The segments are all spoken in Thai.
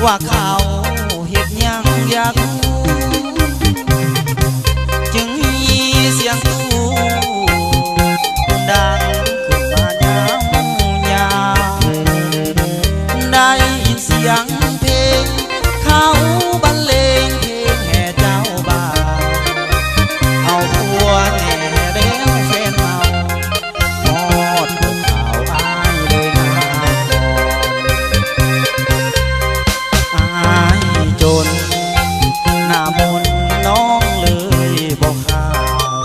ว่าเขาเห็ดยังอยากรู้จึงมีเสียงตู้ดังขึ้นมายามได้ยินเสียงเพลงเขาบรรเลงเพลงแห่เจ้าบ่าวเอาผัวแน่แล้วแฟนเมาทอดพวกเขาอายเลยนะอายจนหน้ามนน้องเลยบอกข่าว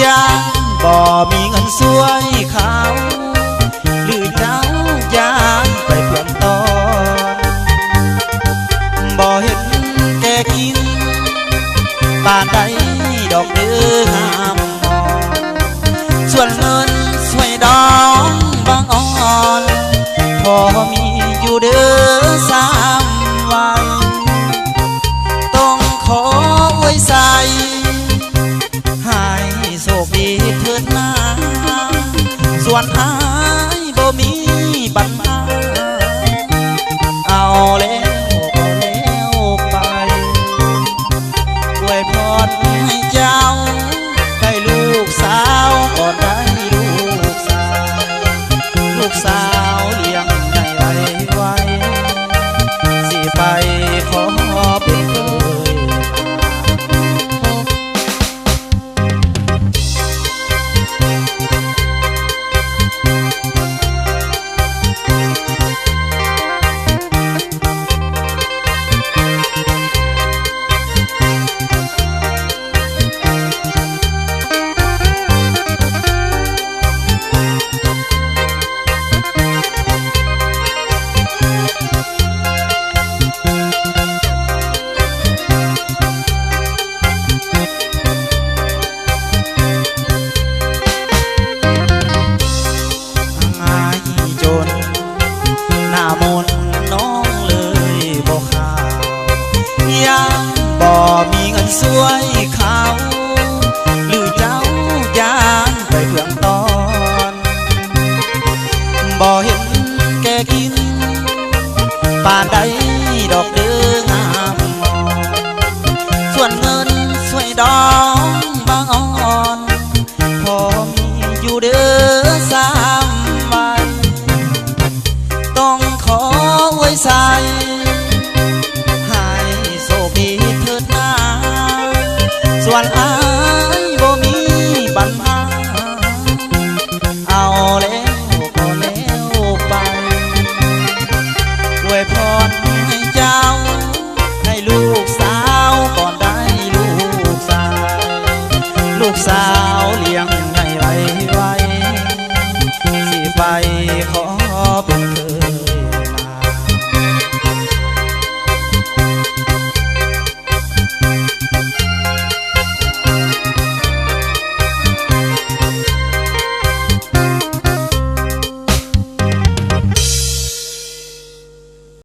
ยังบ่มีเงินสวยเขาหรือเจ้ายานไปเพื่อนตอนบ่เห็นแกกินป่านใดดอกเดืองามมองส่วนเงินสวยดองบางอ่อนพอมีอยู่เด้อ3 วันต้องขอไว้ใส่ให้โชคดีเถิดนะส่วนอายบ่มีปัญหาเอาแล้วก็แล้วไปอวยพรให้เจ้าได้ลูกสาวก็ได้ลูกสาวลูกสาวเลี้ยงให้ไวสิไปขอเป็นเคยหน้ามนน้องเลยบอกข่าวยังบ่มีเงินสวยเขาหรือเจ้ายานไปเพื่องตอนบ่เห็นแกกินป่านใดดอกเดืองามมองส่วนเงินสวยดองบางอ่อนพอมีอยู่เด้อ3 วันต้องขอไว้ใส่ให้โชคดีเถิดนะส่วนอายบ่มีปัญหาเอาแล้วก็แล้วไปอวยพรให้เจ้าให้ลูกสาวก่อนได้ลูกสาวลูกสาวเลี้ยงให้ไวสิไปขอ